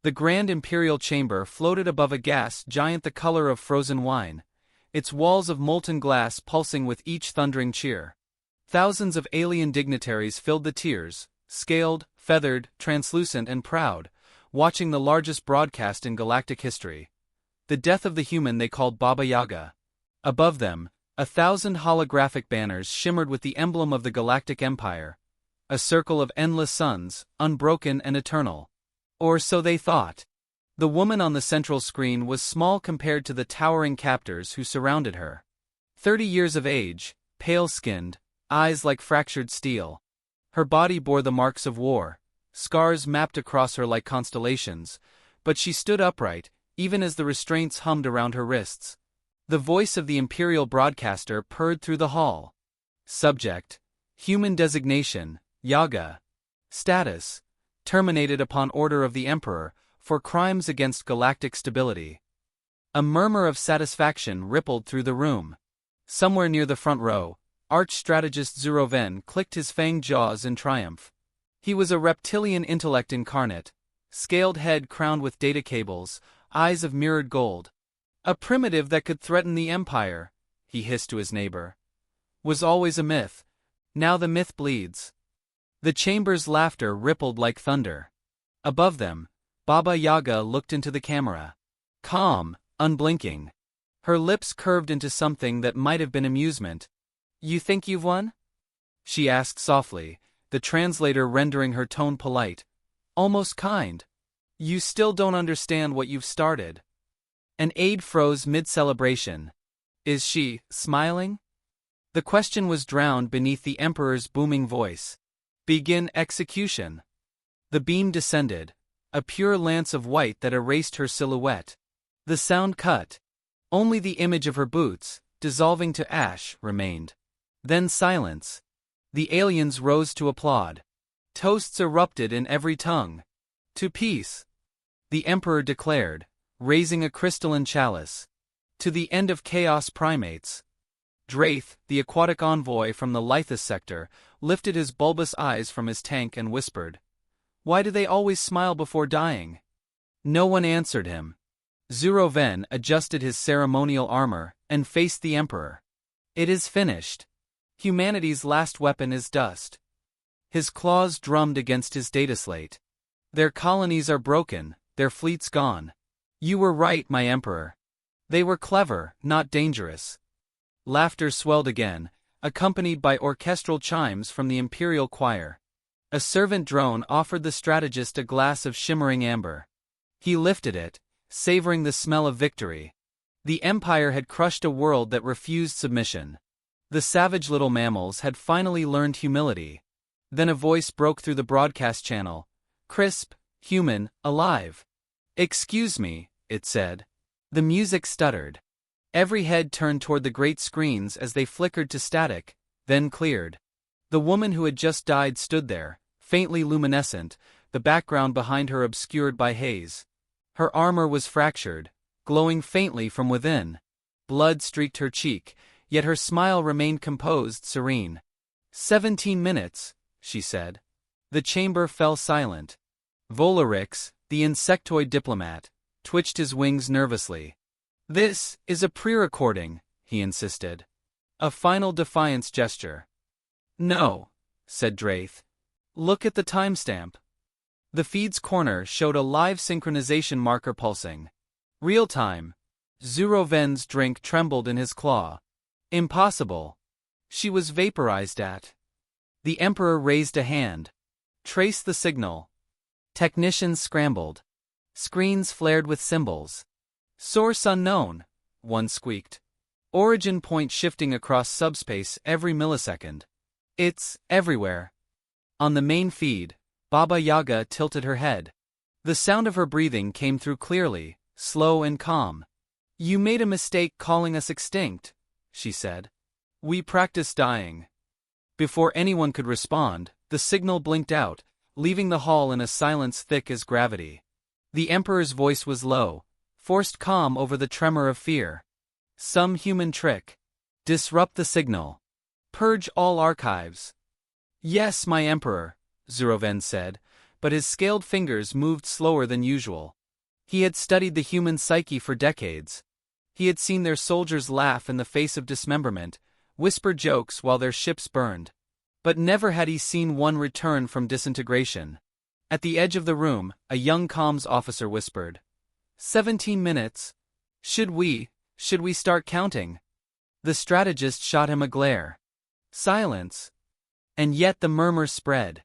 The grand imperial chamber floated above a gas giant the color of frozen wine, its walls of molten glass pulsing with each thundering cheer. Thousands of alien dignitaries filled the tiers, scaled, feathered, translucent and proud, watching the largest broadcast in galactic history. The death of the human they called Baba Yaga. Above them, 1,000 holographic banners shimmered with the emblem of the Galactic Empire, a circle of endless suns, unbroken and eternal. Or so they thought. The woman on the central screen was small compared to the towering captors who surrounded her. 30 years of age, pale-skinned, eyes like fractured steel. Her body bore the marks of war, scars mapped across her like constellations, but she stood upright, even as the restraints hummed around her wrists. The voice of the imperial broadcaster purred through the hall. Subject: human designation, Yaga. Status: terminated upon order of the Emperor, for crimes against galactic stability. A murmur of satisfaction rippled through the room. Somewhere near the front row, arch-strategist Zuroven clicked his fanged jaws in triumph. He was a reptilian intellect incarnate, scaled head crowned with data cables, eyes of mirrored gold. A primitive that could threaten the Empire, he hissed to his neighbor. Was always a myth. Now the myth bleeds. The chamber's laughter rippled like thunder. Above them, Baba Yaga looked into the camera. Calm, unblinking. Her lips curved into something that might have been amusement. You think you've won? She asked softly, the translator rendering her tone polite, almost kind. You still don't understand what you've started. An aide froze mid-celebration. Is she smiling? The question was drowned beneath the Emperor's booming voice. Begin execution. The beam descended, a pure lance of white that erased her silhouette. The sound cut. Only the image of her boots, dissolving to ash, remained. Then silence. The aliens rose to applaud. Toasts erupted in every tongue. To peace, the Emperor declared, raising a crystalline chalice. To the end of chaos primates. Draith, the aquatic envoy from the Lythus sector, lifted his bulbous eyes from his tank and whispered, "Why do they always smile before dying?" No one answered him. Zuroven adjusted his ceremonial armor and faced the Emperor. It is finished. Humanity's last weapon is dust. His claws drummed against his data slate. Their colonies are broken, their fleets gone. You were right, my Emperor. They were clever, not dangerous. Laughter swelled again, accompanied by orchestral chimes from the Imperial Choir. A servant drone offered the strategist a glass of shimmering amber. He lifted it, savoring the smell of victory. The Empire had crushed a world that refused submission. The savage little mammals had finally learned humility. Then a voice broke through the broadcast channel. Crisp, human, alive. Excuse me, it said. The music stuttered. Every head turned toward the great screens as they flickered to static, then cleared. The woman who had just died stood there, faintly luminescent, the background behind her obscured by haze. Her armor was fractured, glowing faintly from within. Blood streaked her cheek, yet her smile remained composed, serene. 17 minutes, she said. The chamber fell silent. Volarix, the insectoid diplomat, twitched his wings nervously. This is a pre-recording, he insisted. A final defiance gesture. No, said Draith. Look at the timestamp. The feed's corner showed a live synchronization marker pulsing. Real time. Zuroven's drink trembled in his claw. Impossible. She was vaporized at. The Emperor raised a hand. Trace the signal. Technicians scrambled. Screens flared with symbols. Source unknown, one squeaked. Origin point shifting across subspace every millisecond. It's everywhere. On the main feed, Baba Yaga tilted her head. The sound of her breathing came through clearly, slow and calm. You made a mistake calling us extinct, she said. We practice dying. Before anyone could respond, the signal blinked out, leaving the hall in a silence thick as gravity. The Emperor's voice was low, forced calm over the tremor of fear. Some human trick. Disrupt the signal. Purge all archives. Yes, my Emperor, Zuroven said, but his scaled fingers moved slower than usual. He had studied the human psyche for decades. He had seen their soldiers laugh in the face of dismemberment, whisper jokes while their ships burned. But never had he seen one return from disintegration. At the edge of the room, a young comms officer whispered, 17 minutes. Should we start counting? The strategist shot him a glare. Silence. And yet the murmur spread.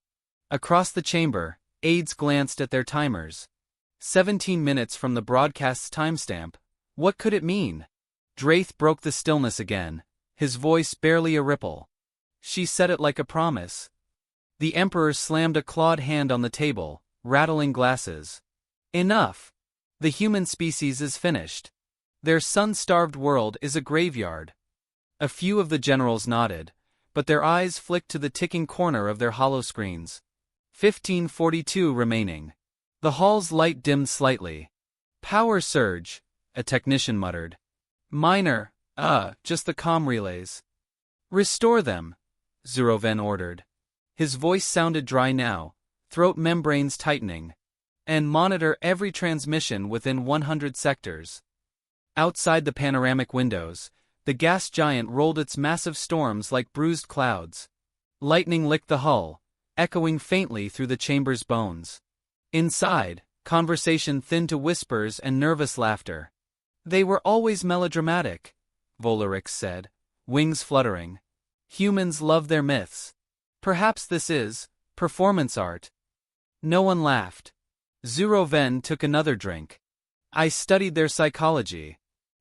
Across the chamber, aides glanced at their timers. 17 minutes from the broadcast's timestamp. What could it mean? Draith broke the stillness again, his voice barely a ripple. She said it like a promise. The Emperor slammed a clawed hand on the table, rattling glasses. Enough. The human species is finished. Their sun-starved world is a graveyard. A few of the generals nodded, but their eyes flicked to the ticking corner of their holoscreens. 1542 remaining. The hall's light dimmed slightly. Power surge, a technician muttered. Minor, just the comm relays. Restore them, Zuroven ordered. His voice sounded dry now, throat membranes tightening. And monitor every transmission within 100 sectors. Outside the panoramic windows, the gas giant rolled its massive storms like bruised clouds. Lightning licked the hull, echoing faintly through the chamber's bones. Inside, conversation thinned to whispers and nervous laughter. They were always melodramatic, Volarix said, wings fluttering. Humans love their myths. Perhaps this is performance art. No one laughed. Zuroven took another drink. I studied their psychology.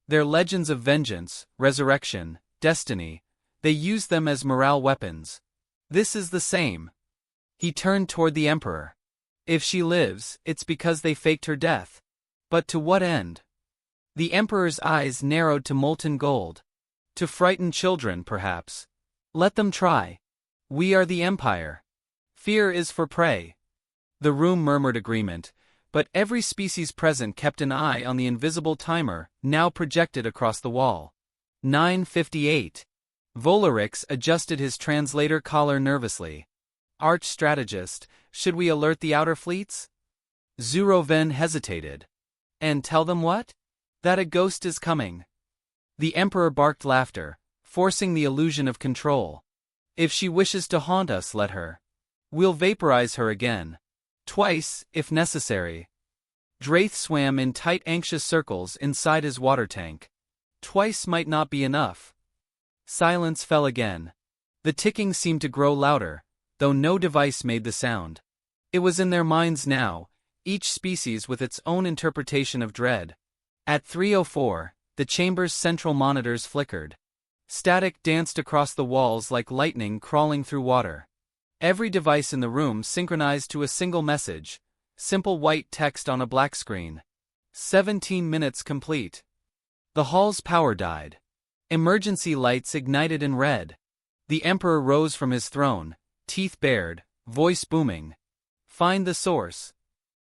Their legends of vengeance, resurrection, destiny, they use them as morale weapons. This is the same. He turned toward the Emperor. If she lives, it's because they faked her death. But to what end? The Emperor's eyes narrowed to molten gold. To frighten children, perhaps. Let them try. We are the Empire. Fear is for prey. The room murmured agreement, but every species present kept an eye on the invisible timer, now projected across the wall. 9:58. Volarix adjusted his translator collar nervously. Arch-strategist, should we alert the outer fleets? Zuroven hesitated. And tell them what? That a ghost is coming. The Emperor barked laughter, forcing the illusion of control. If she wishes to haunt us, let her. We'll vaporize her again. Twice, if necessary. Draith swam in tight anxious circles inside his water tank. Twice might not be enough. Silence fell again. The ticking seemed to grow louder, though no device made the sound. It was in their minds now, each species with its own interpretation of dread. At 3:04, the chamber's central monitors flickered. Static danced across the walls like lightning crawling through water. Every device in the room synchronized to a single message, simple white text on a black screen. 17 minutes complete. The hall's power died. Emergency lights ignited in red. The Emperor rose from his throne, teeth bared, voice booming. Find the source.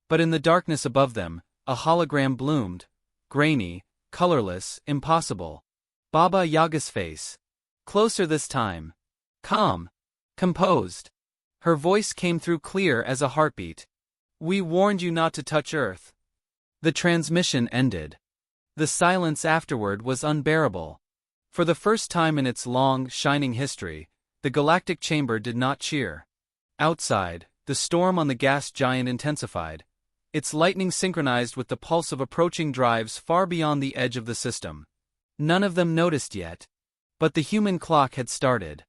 But in the darkness above them, a hologram bloomed, grainy, colorless, impossible. Baba Yaga's face. Closer this time. Calm. Composed. Her voice came through clear as a heartbeat. We warned you not to touch Earth. The transmission ended. The silence afterward was unbearable. For the first time in its long, shining history, the galactic chamber did not cheer. Outside, the storm on the gas giant intensified, its lightning synchronized with the pulse of approaching drives far beyond the edge of the system. None of them noticed yet. But the human clock had started.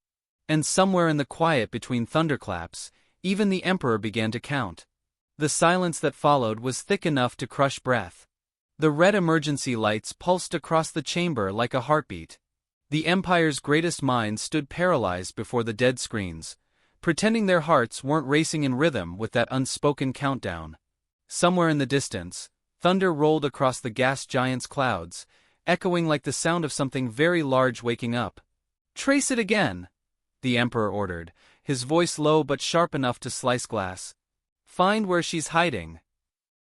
And somewhere in the quiet between thunderclaps, even the Emperor began to count. The silence that followed was thick enough to crush breath. The red emergency lights pulsed across the chamber like a heartbeat. The Empire's greatest minds stood paralyzed before the dead screens, pretending their hearts weren't racing in rhythm with that unspoken countdown. Somewhere in the distance, thunder rolled across the gas giant's clouds, echoing like the sound of something very large waking up. Trace it again, the Emperor ordered, his voice low but sharp enough to slice glass. Find where she's hiding.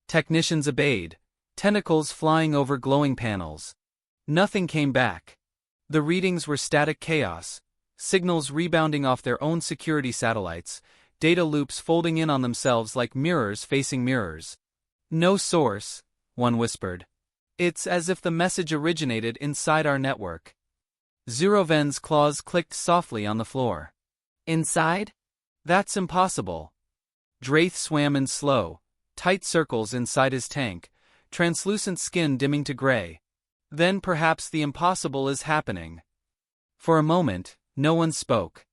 Technicians obeyed, tentacles flying over glowing panels. Nothing came back. The readings were static chaos, signals rebounding off their own security satellites, data loops folding in on themselves like mirrors facing mirrors. No source, one whispered. It's as if the message originated inside our network. Zeroven's claws clicked softly on the floor. Inside? That's impossible. Draith swam in slow, tight circles inside his tank, translucent skin dimming to gray. Then perhaps the impossible is happening. For a moment, no one spoke.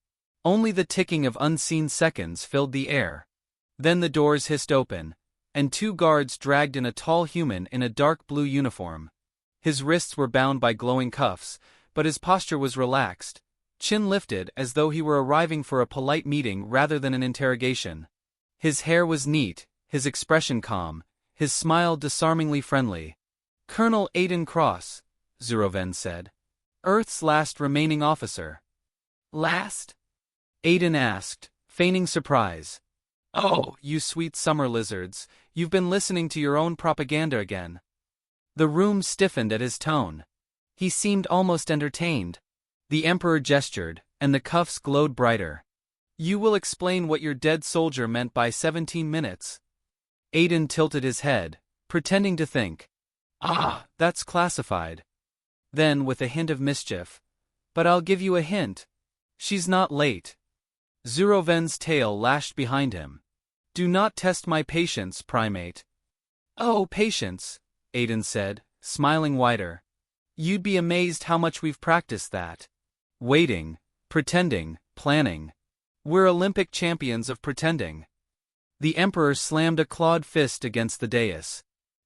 Only the ticking of unseen seconds filled the air. Then the doors hissed open, and two guards dragged in a tall human in a dark blue uniform. His wrists were bound by glowing cuffs, but his posture was relaxed, chin lifted as though he were arriving for a polite meeting rather than an interrogation. His hair was neat, his expression calm, his smile disarmingly friendly. Colonel Aiden Cross, Zeroven said. Earth's last remaining officer. Last? Aiden asked, feigning surprise. Oh, you sweet summer lizards, you've been listening to your own propaganda again. The room stiffened at his tone. He seemed almost entertained. The Emperor gestured, and the cuffs glowed brighter. You will explain what your dead soldier meant by 17 minutes. Aiden tilted his head, pretending to think. Ah, that's classified. Then, with a hint of mischief. But I'll give you a hint. She's not late. Zeroven's tail lashed behind him. Do not test my patience, primate. Oh, patience, Aiden said, smiling wider. You'd be amazed how much we've practiced that. Waiting, pretending, planning. We're Olympic champions of pretending. The Emperor slammed a clawed fist against the dais.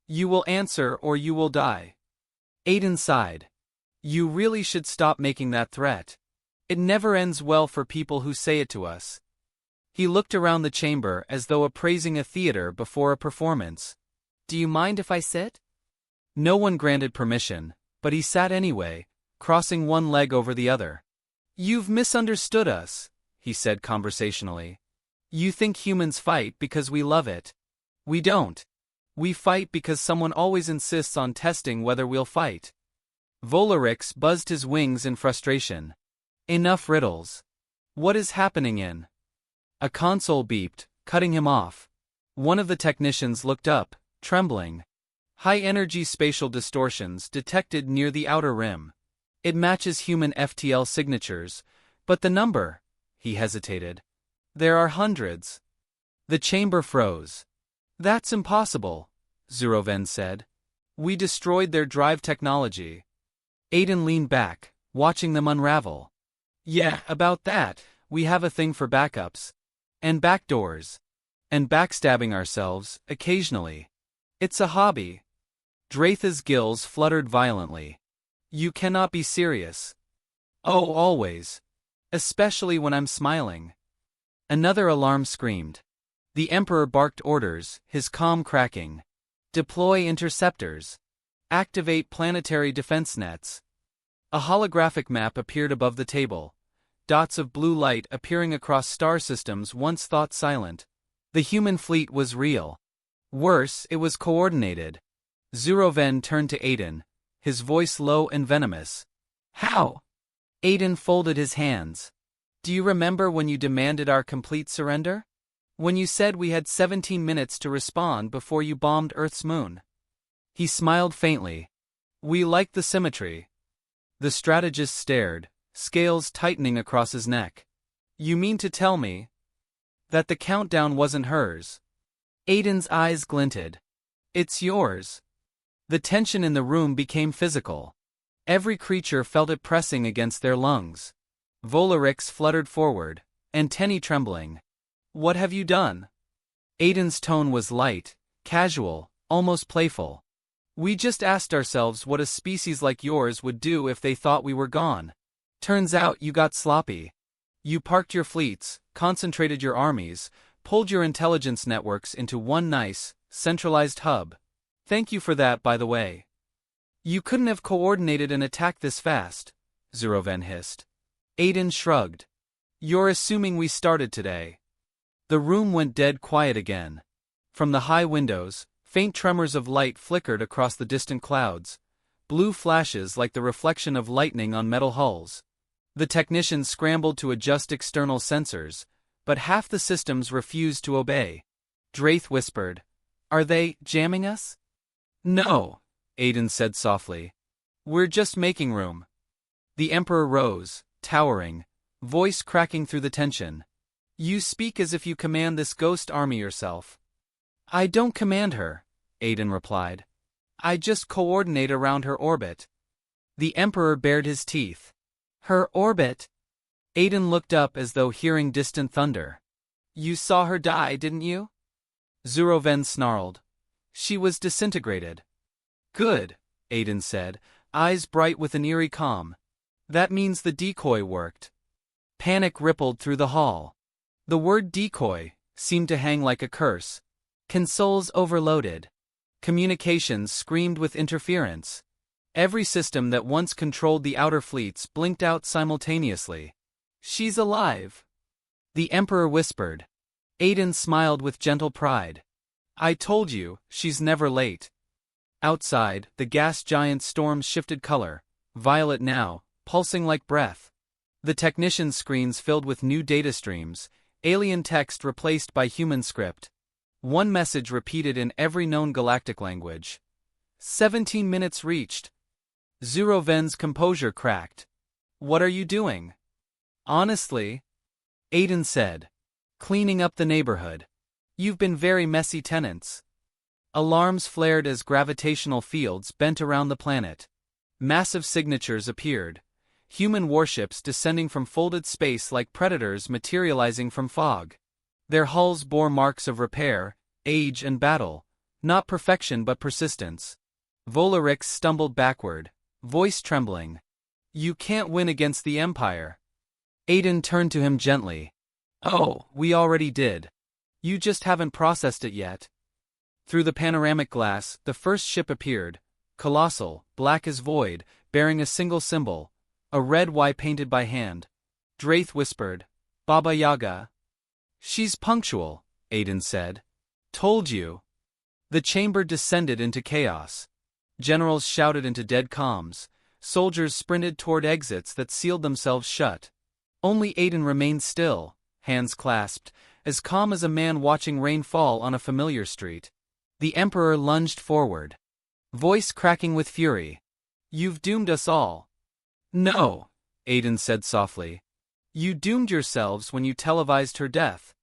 You will answer or you will die. Aiden sighed. You really should stop making that threat. It never ends well for people who say it to us. He looked around the chamber as though appraising a theater before a performance. Do you mind if I sit? No one granted permission, but he sat anyway, crossing one leg over the other. You've misunderstood us, he said conversationally. You think humans fight because we love it. We don't. We fight because someone always insists on testing whether we'll fight. Volarix buzzed his wings in frustration. Enough riddles. What is happening in? A console beeped, cutting him off. One of the technicians looked up, trembling. High-energy spatial distortions detected near the outer rim. It matches human FTL signatures, but the number, he hesitated. There are hundreds. The chamber froze. That's impossible, Zeroven said. We destroyed their drive technology. Aiden leaned back, watching them unravel. Yeah, about that, we have a thing for backups. And backdoors. And backstabbing ourselves, occasionally. It's a hobby. Draitha's gills fluttered violently. You cannot be serious. Oh, always. Especially when I'm smiling. Another alarm screamed. The Emperor barked orders, his comm cracking. Deploy interceptors. Activate planetary defense nets. A holographic map appeared above the table. Dots of blue light appearing across star systems once thought silent. The human fleet was real. Worse, it was coordinated. Zeroven turned to Aiden, his voice low and venomous. How? Aiden folded his hands. Do you remember when you demanded our complete surrender? When you said we had 17 minutes to respond before you bombed Earth's moon? He smiled faintly. We liked the symmetry. The strategist stared, scales tightening across his neck. You mean to tell me that the countdown wasn't hers? Aiden's eyes glinted. It's yours. The tension in the room became physical. Every creature felt it pressing against their lungs. Volarix fluttered forward, antennae trembling. What have you done? Aiden's tone was light, casual, almost playful. We just asked ourselves what a species like yours would do if they thought we were gone. Turns out you got sloppy. You parked your fleets, concentrated your armies, pulled your intelligence networks into one nice, centralized hub. Thank you for that, by the way. You couldn't have coordinated an attack this fast, Zeroven hissed. Aiden shrugged. You're assuming we started today. The room went dead quiet again. From the high windows, faint tremors of light flickered across the distant clouds, blue flashes like the reflection of lightning on metal hulls. The technicians scrambled to adjust external sensors, but half the systems refused to obey. Draith whispered, "Are they jamming us?" "No," Aiden said softly. "We're just making room." The Emperor rose, towering, voice cracking through the tension. "You speak as if you command this ghost army yourself." "I don't command her," Aiden replied. "I just coordinate around her orbit." The Emperor bared his teeth. "Her orbit?" Aiden looked up as though hearing distant thunder. "You saw her die, didn't you?" Zuroven snarled. "She was disintegrated." "Good," Aiden said, eyes bright with an eerie calm. "That means the decoy worked." Panic rippled through the hall. The word decoy seemed to hang like a curse. Consoles overloaded. Communications screamed with interference. Every system that once controlled the outer fleets blinked out simultaneously. "She's alive," the Emperor whispered. Aiden smiled with gentle pride. "I told you, she's never late." Outside, the gas giant storms shifted color, violet now, pulsing like breath. The technicians' screens filled with new data streams, alien text replaced by human script. One message repeated in every known galactic language. 17 minutes reached. Zuroven's composure cracked. "What are you doing?" "Honestly," Aiden said. "Cleaning up the neighborhood. You've been very messy tenants." Alarms flared as gravitational fields bent around the planet. Massive signatures appeared. Human warships descending from folded space like predators materializing from fog. Their hulls bore marks of repair, age and battle, not perfection but persistence. Volarix stumbled backward, voice trembling. "You can't win against the Empire." Aiden turned to him gently. "Oh, we already did. You just haven't processed it yet." Through the panoramic glass, the first ship appeared, colossal, black as void, bearing a single symbol, a red Y painted by hand. Draith whispered, "Baba Yaga." "She's punctual," Aiden said. "Told you." The chamber descended into chaos. Generals shouted into dead calms. Soldiers sprinted toward exits that sealed themselves shut. Only Aiden remained still, hands clasped, as calm as a man watching rain fall on a familiar street. The Emperor lunged forward, voice cracking with fury. "You've doomed us all." "No," Aiden said softly. "You doomed yourselves when you televised her death.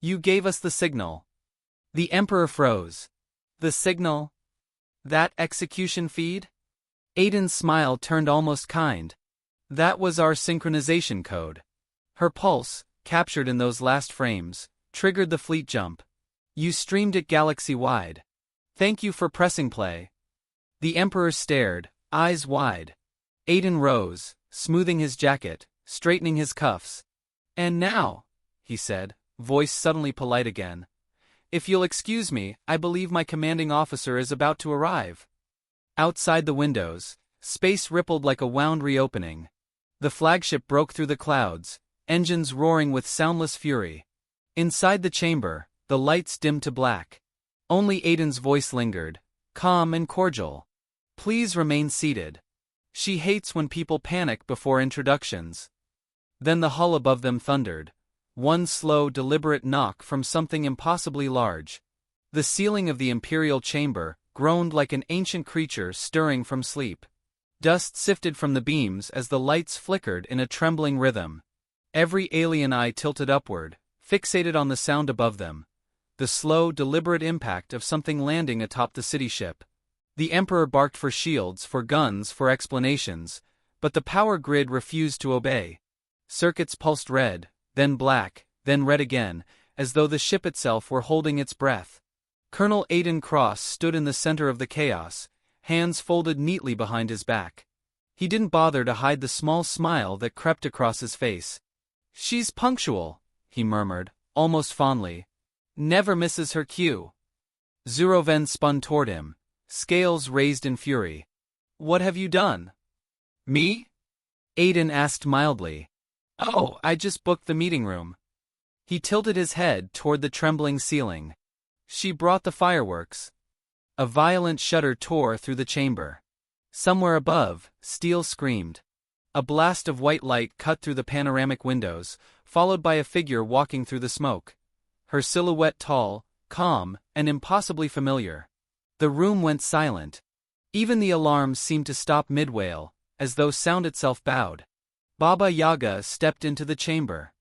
You gave us the signal." The Emperor froze. "The signal? That execution feed?" Aiden's smile turned almost kind. "That was our synchronization code." Her pulse, captured in those last frames, triggered the fleet jump. "You streamed it galaxy-wide. Thank you for pressing play." The Emperor stared, eyes wide. Aiden rose, smoothing his jacket, straightening his cuffs. "And now," he said, voice suddenly polite again, "if you'll excuse me, I believe my commanding officer is about to arrive." Outside the windows, space rippled like a wound reopening. The flagship broke through the clouds, engines roaring with soundless fury. Inside the chamber, the lights dimmed to black. Only Aiden's voice lingered, calm and cordial. "Please remain seated. She hates when people panic before introductions." Then the hull above them thundered. One slow, deliberate knock from something impossibly large. The ceiling of the Imperial chamber groaned like an ancient creature stirring from sleep. Dust sifted from the beams as the lights flickered in a trembling rhythm. Every alien eye tilted upward, fixated on the sound above them. The slow, deliberate impact of something landing atop the city ship. The Emperor barked for shields, for guns, for explanations, but the power grid refused to obey. Circuits pulsed red, then black, then red again, as though the ship itself were holding its breath. Colonel Aiden Cross stood in the center of the chaos, hands folded neatly behind his back. He didn't bother to hide the small smile that crept across his face. "She's punctual," he murmured, almost fondly. "Never misses her cue." Zuroven spun toward him, scales raised in fury. "What have you done?" "Me?" Aiden asked mildly. "Oh, I just booked the meeting room." He tilted his head toward the trembling ceiling. "She brought the fireworks." A violent shudder tore through the chamber. Somewhere above, steel screamed. A blast of white light cut through the panoramic windows, followed by a figure walking through the smoke. Her silhouette tall, calm, and impossibly familiar. The room went silent. Even the alarms seemed to stop mid-wail, as though sound itself bowed. Baba Yaga stepped into the chamber.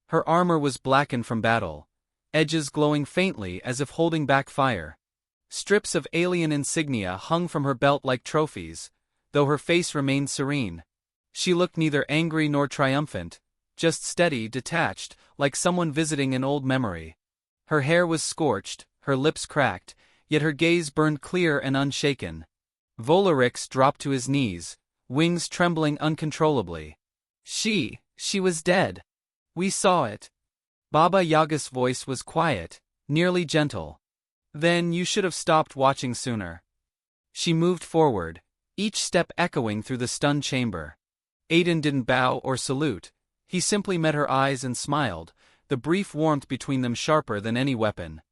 Her armor was blackened from battle, edges glowing faintly as if holding back fire. Strips of alien insignia hung from her belt like trophies, though her face remained serene. She looked neither angry nor triumphant, just steady, detached, like someone visiting an old memory. Her hair was scorched, her lips cracked, yet her gaze burned clear and unshaken. Volarix dropped to his knees, wings trembling uncontrollably. She was dead. We saw it. Baba Yaga's voice was quiet, nearly gentle. Then you should have stopped watching sooner. She moved forward, each step echoing through the stunned chamber. Aiden didn't bow or salute. He simply met her eyes and smiled, the brief warmth between them sharper than any weapon.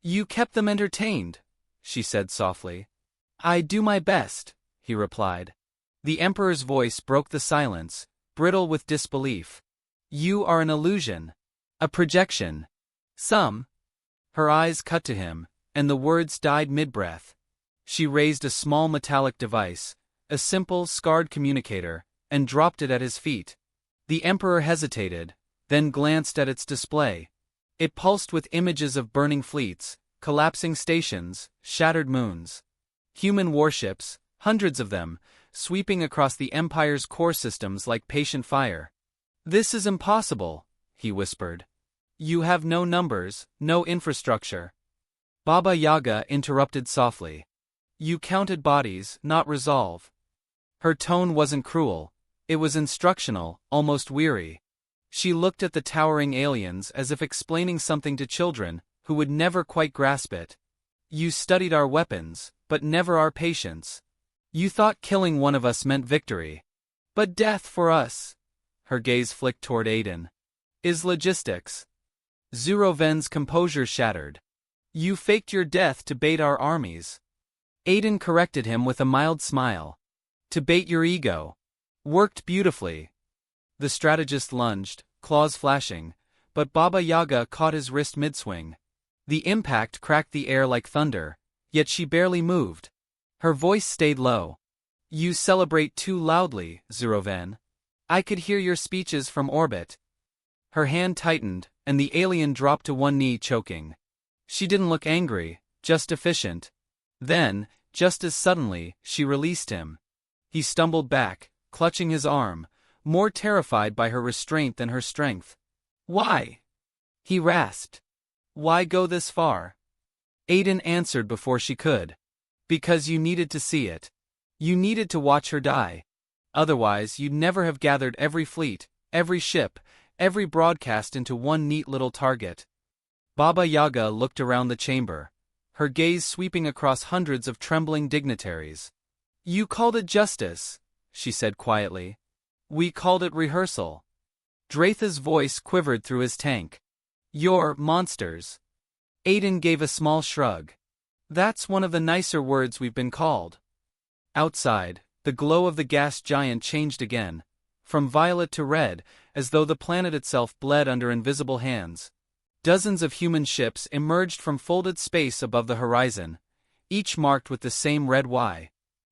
You kept them entertained, she said softly. I do my best, he replied. The Emperor's voice broke the silence, brittle with disbelief. You are an illusion. A projection. Her eyes cut to him, and the words died mid-breath. She raised a small metallic device, a simple, scarred communicator, and dropped it at his feet. The Emperor hesitated, then glanced at its display. It pulsed with images of burning fleets, collapsing stations, shattered moons. Human warships, hundreds of them, sweeping across the Empire's core systems like patient fire. This is impossible, he whispered. You have no numbers, no infrastructure. Baba Yaga interrupted softly. You counted bodies, not resolve. Her tone wasn't cruel. It was instructional, almost weary. She looked at the towering aliens as if explaining something to children who would never quite grasp it. You studied our weapons, but never our patience. You thought killing one of us meant victory. But death for us, her gaze flicked toward Aiden, is logistics. Zuroven's composure shattered. You faked your death to bait our armies. Aiden corrected him with a mild smile. To bait your ego. Worked beautifully. The strategist lunged, claws flashing, but Baba Yaga caught his wrist mid-swing. The impact cracked the air like thunder, yet she barely moved. Her voice stayed low. You celebrate too loudly, Zuroven. I could hear your speeches from orbit. Her hand tightened, and the alien dropped to one knee choking. She didn't look angry, just efficient. Then, just as suddenly, she released him. He stumbled back, clutching his arm, more terrified by her restraint than her strength. Why? He rasped. Why go this far? Aiden answered before she could. Because you needed to see it. You needed to watch her die. Otherwise, you'd never have gathered every fleet, every ship, every broadcast into one neat little target. Baba Yaga looked around the chamber, her gaze sweeping across hundreds of trembling dignitaries. You called it justice, she said quietly. We called it rehearsal. Draitha's voice quivered through his tank. You're monsters. Aiden gave a small shrug. That's one of the nicer words we've been called. Outside, the glow of the gas giant changed again, from violet to red, as though the planet itself bled under invisible hands. Dozens of human ships emerged from folded space above the horizon, each marked with the same red Y.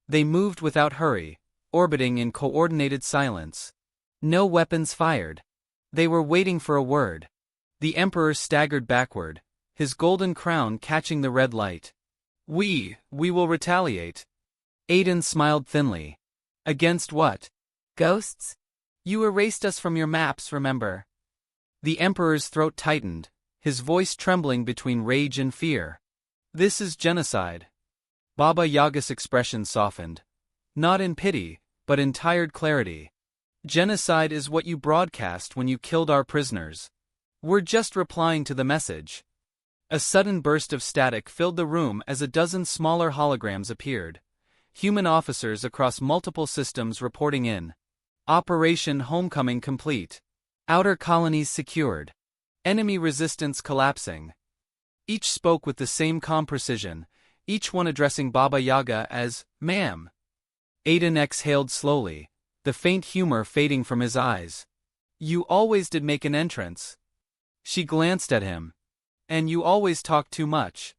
They moved without hurry, orbiting in coordinated silence. No weapons fired. They were waiting for a word. The Emperor staggered backward, his golden crown catching the red light. We will retaliate. Aiden smiled thinly. Against what? Ghosts? You erased us from your maps, remember? The Emperor's throat tightened, his voice trembling between rage and fear. This is genocide. Baba Yaga's expression softened. Not in pity, but in tired clarity. Genocide is what you broadcast when you killed our prisoners. We're just replying to the message. A sudden burst of static filled the room as a dozen smaller holograms appeared. Human officers across multiple systems reporting in. Operation Homecoming complete. Outer colonies secured. Enemy resistance collapsing. Each spoke with the same calm precision, each one addressing Baba Yaga as, Ma'am. Aiden exhaled slowly, the faint humor fading from his eyes. You always did make an entrance. She glanced at him. And you always talk too much.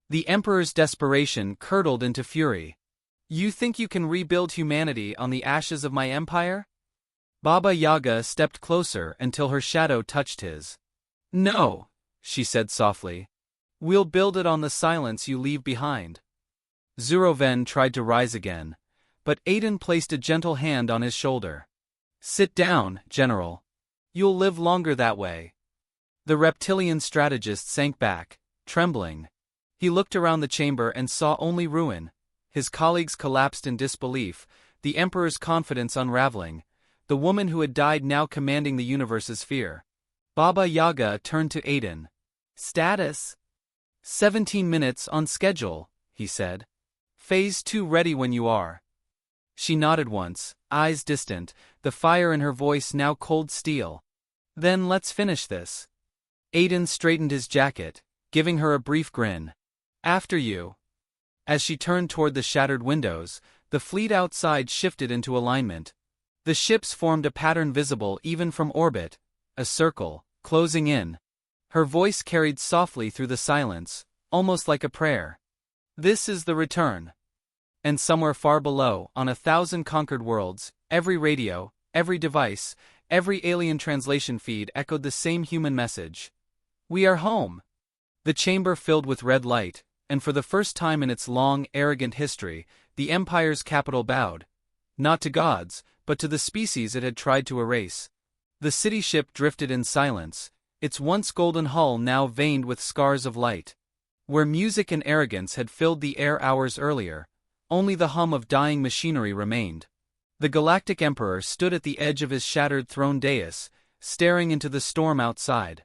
The Emperor's desperation curdled into fury. You think you can rebuild humanity on the ashes of my empire? Baba Yaga stepped closer until her shadow touched his. No, she said softly. We'll build it on the silence you leave behind. Zuroven tried to rise again, but Aiden placed a gentle hand on his shoulder. Sit down, General. You'll live longer that way. The reptilian strategist sank back, trembling. He looked around the chamber and saw only ruin. His colleagues collapsed in disbelief, the Emperor's confidence unraveling, the woman who had died now commanding the universe's fear. Baba Yaga turned to Aiden. Status? 17 minutes on schedule, he said. Phase 2 ready when you are. She nodded once, eyes distant, the fire in her voice now cold steel. Then let's finish this. Aiden straightened his jacket, giving her a brief grin. After you. As she turned toward the shattered windows, the fleet outside shifted into alignment. The ships formed a pattern visible even from orbit, a circle, closing in. Her voice carried softly through the silence, almost like a prayer. This is the return. And somewhere far below, on 1,000 conquered worlds, every radio, every device, every alien translation feed echoed the same human message. We are home. The chamber filled with red light, and for the first time in its long, arrogant history, the Empire's capital bowed. Not to gods, but to the species it had tried to erase. The city ship drifted in silence, its once golden hull now veined with scars of light. Where music and arrogance had filled the air hours earlier, only the hum of dying machinery remained. The Galactic Emperor stood at the edge of his shattered throne dais, staring into the storm outside.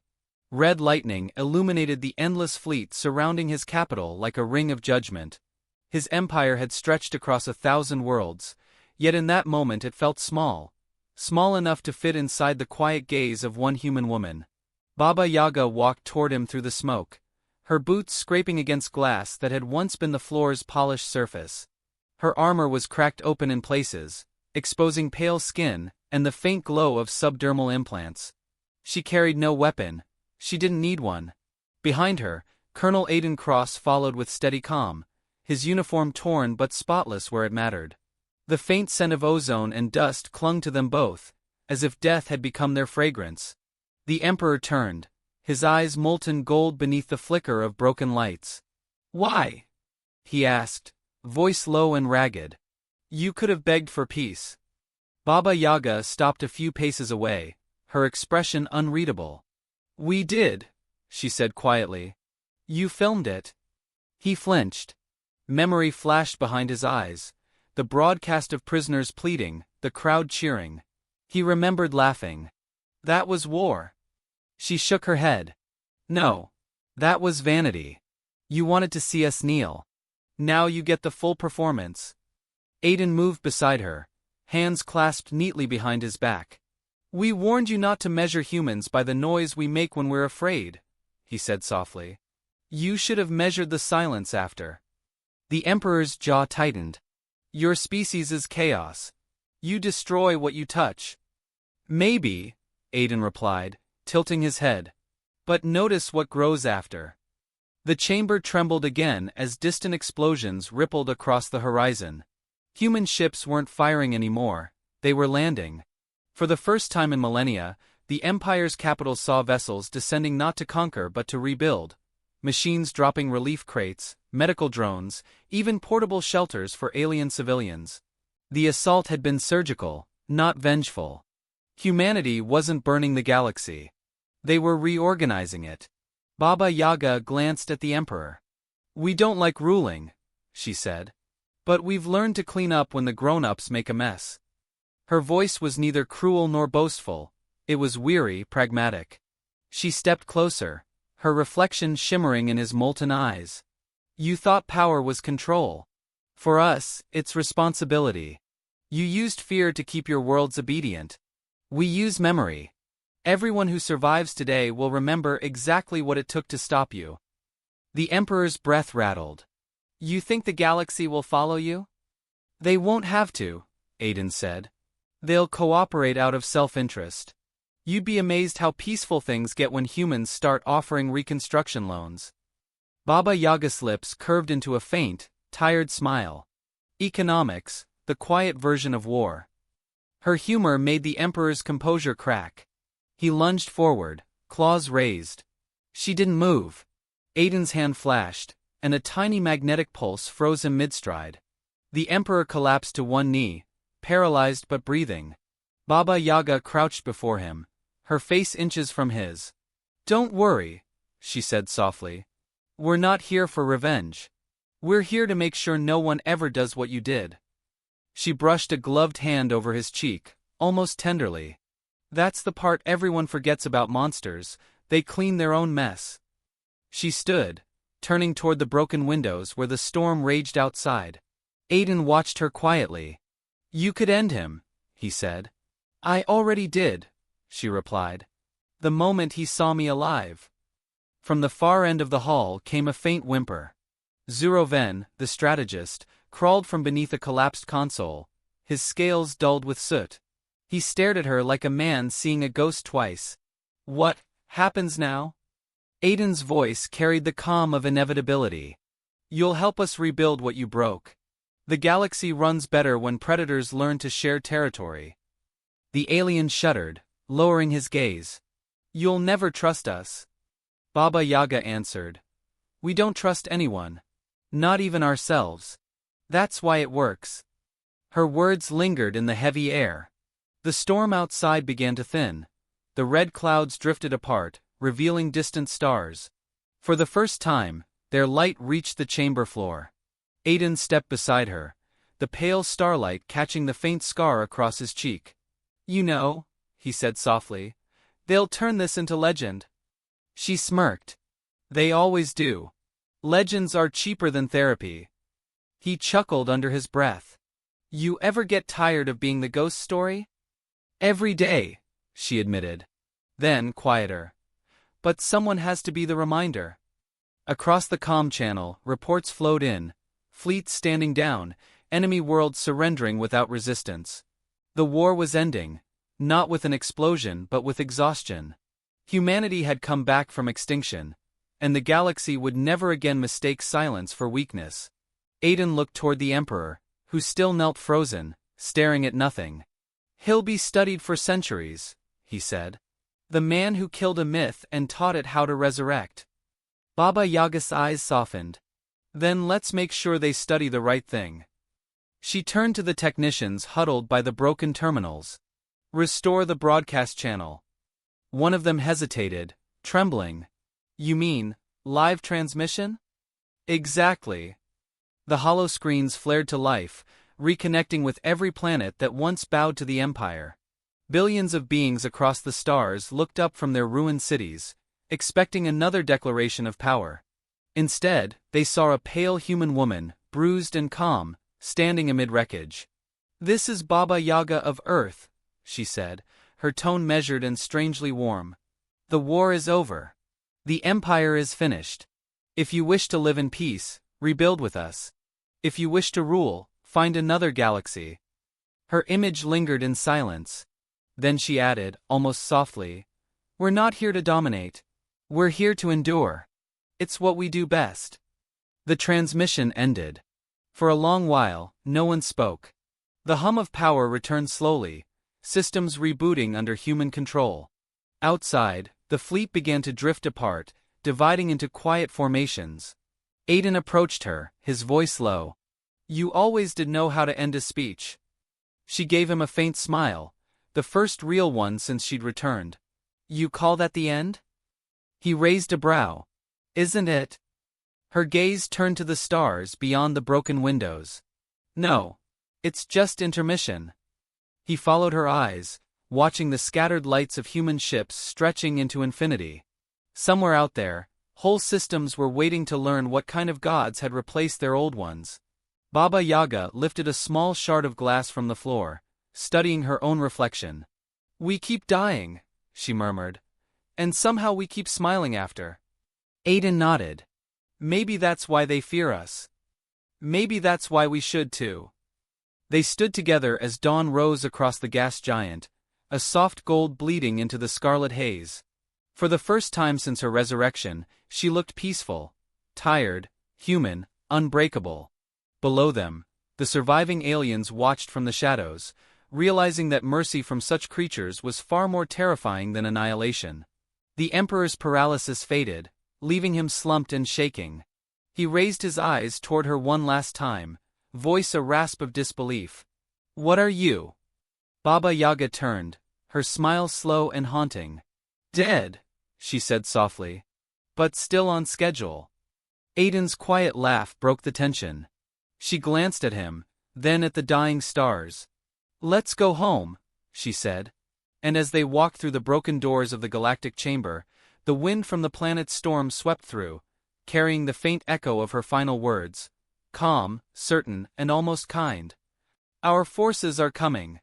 Red lightning illuminated the endless fleet surrounding his capital like a ring of judgment. His empire had stretched across 1,000 worlds, yet in that moment it felt small. Small enough to fit inside the quiet gaze of one human woman. Baba Yaga walked toward him through the smoke, her boots scraping against glass that had once been the floor's polished surface. Her armor was cracked open in places, exposing pale skin and the faint glow of subdermal implants. She carried no weapon. She didn't need one. Behind her, Colonel Aiden Cross followed with steady calm, his uniform torn but spotless where it mattered. The faint scent of ozone and dust clung to them both, as if death had become their fragrance. The Emperor turned, his eyes molten gold beneath the flicker of broken lights. Why? He asked, voice low and ragged. You could have begged for peace. Baba Yaga stopped a few paces away, her expression unreadable. We did, she said quietly. You filmed it. He flinched. Memory flashed behind his eyes, the broadcast of prisoners pleading, the crowd cheering. He remembered laughing. That was war. She shook her head. No. That was vanity. You wanted to see us kneel. Now you get the full performance. Aiden moved beside her, hands clasped neatly behind his back. We warned you not to measure humans by the noise we make when we're afraid, he said softly. You should have measured the silence after. The Emperor's jaw tightened. Your species is chaos. You destroy what you touch. Maybe, Aiden replied, tilting his head. But notice what grows after. The chamber trembled again as distant explosions rippled across the horizon. Human ships weren't firing anymore, they were landing. For the first time in millennia, the Empire's capital saw vessels descending not to conquer but to rebuild. Machines dropping relief crates, medical drones, even portable shelters for alien civilians. The assault had been surgical, not vengeful. Humanity wasn't burning the galaxy. They were reorganizing it. Baba Yaga glanced at the Emperor. We don't like ruling, she said. But we've learned to clean up when the grown-ups make a mess. Her voice was neither cruel nor boastful, it was weary, pragmatic. She stepped closer, her reflection shimmering in his molten eyes. You thought power was control. For us, it's responsibility. You used fear to keep your worlds obedient. We use memory. Everyone who survives today will remember exactly what it took to stop you. The Emperor's breath rattled. You think the galaxy will follow you? They won't have to, Aiden said. They'll cooperate out of self-interest. You'd be amazed how peaceful things get when humans start offering reconstruction loans. Baba Yaga's lips curved into a faint, tired smile. Economics, the quiet version of war. Her humor made the Emperor's composure crack. He lunged forward, claws raised. She didn't move. Aiden's hand flashed, and a tiny magnetic pulse froze him mid-stride. The Emperor collapsed to one knee, paralyzed but breathing. Baba Yaga crouched before him, her face inches from his. "Don't worry," she said softly. "We're not here for revenge. We're here to make sure no one ever does what you did." She brushed a gloved hand over his cheek, almost tenderly. "That's the part everyone forgets about monsters, they clean their own mess." She stood, turning toward the broken windows where the storm raged outside. Aiden watched her quietly. "You could end him," he said. "I already did," she replied. "The moment he saw me alive." From the far end of the hall came a faint whimper. Zuroven, the strategist, crawled from beneath a collapsed console, his scales dulled with soot. He stared at her like a man seeing a ghost twice. "What happens now?" Aiden's voice carried the calm of inevitability. "You'll help us rebuild what you broke. The galaxy runs better when predators learn to share territory." The alien shuddered, lowering his gaze. "You'll never trust us." Baba Yaga answered. "We don't trust anyone. Not even ourselves. That's why it works." Her words lingered in the heavy air. The storm outside began to thin. The red clouds drifted apart, revealing distant stars. For the first time, their light reached the chamber floor. Aiden stepped beside her, the pale starlight catching the faint scar across his cheek. "You know," he said softly, "they'll turn this into legend." She smirked. "They always do. Legends are cheaper than therapy." He chuckled under his breath. "You ever get tired of being the ghost story?" "Every day," she admitted. Then, quieter. "But someone has to be the reminder." Across the comm channel, reports flowed in, fleets standing down, enemy worlds surrendering without resistance. The war was ending, not with an explosion but with exhaustion. Humanity had come back from extinction, and the galaxy would never again mistake silence for weakness. Aiden looked toward the Emperor, who still knelt frozen, staring at nothing. "He'll be studied for centuries," he said. "The man who killed a myth and taught it how to resurrect." Baba Yaga's eyes softened. "Then let's make sure they study the right thing." She turned to the technicians huddled by the broken terminals. "Restore the broadcast channel." One of them hesitated, trembling. "You mean, live transmission?" "Exactly." The hollow screens flared to life, reconnecting with every planet that once bowed to the Empire. Billions of beings across the stars looked up from their ruined cities, expecting another declaration of power. Instead, they saw a pale human woman, bruised and calm, standing amid wreckage. "This is Baba Yaga of Earth," she said, her tone measured and strangely warm. "The war is over. The Empire is finished. If you wish to live in peace, rebuild with us. If you wish to rule, find another galaxy." Her image lingered in silence. Then she added, almost softly, "We're not here to dominate. We're here to endure. It's what we do best." The transmission ended. For a long while, no one spoke. The hum of power returned slowly, systems rebooting under human control. Outside, the fleet began to drift apart, dividing into quiet formations. Aiden approached her, his voice low. "You always did know how to end a speech." She gave him a faint smile, the first real one since she'd returned. "You call that the end?" He raised a brow. "Isn't it?" Her gaze turned to the stars beyond the broken windows. "No. It's just intermission." He followed her eyes, watching the scattered lights of human ships stretching into infinity. Somewhere out there, whole systems were waiting to learn what kind of gods had replaced their old ones. Baba Yaga lifted a small shard of glass from the floor, studying her own reflection. "We keep dying," she murmured. "And somehow we keep smiling after." Aiden nodded. "Maybe that's why they fear us. Maybe that's why we should too." They stood together as dawn rose across the gas giant, a soft gold bleeding into the scarlet haze. For the first time since her resurrection, she looked peaceful, tired, human, unbreakable. Below them, the surviving aliens watched from the shadows, realizing that mercy from such creatures was far more terrifying than annihilation. The Emperor's paralysis faded, leaving him slumped and shaking. He raised his eyes toward her one last time, voice a rasp of disbelief. "What are you?" Baba Yaga turned, her smile slow and haunting. "Dead," she said softly. "But still on schedule." Aiden's quiet laugh broke the tension. She glanced at him, then at the dying stars. "Let's go home," she said. And as they walked through the broken doors of the galactic chamber, the wind from the planet's storm swept through, carrying the faint echo of her final words. Calm, certain, and almost kind. "Our forces are coming."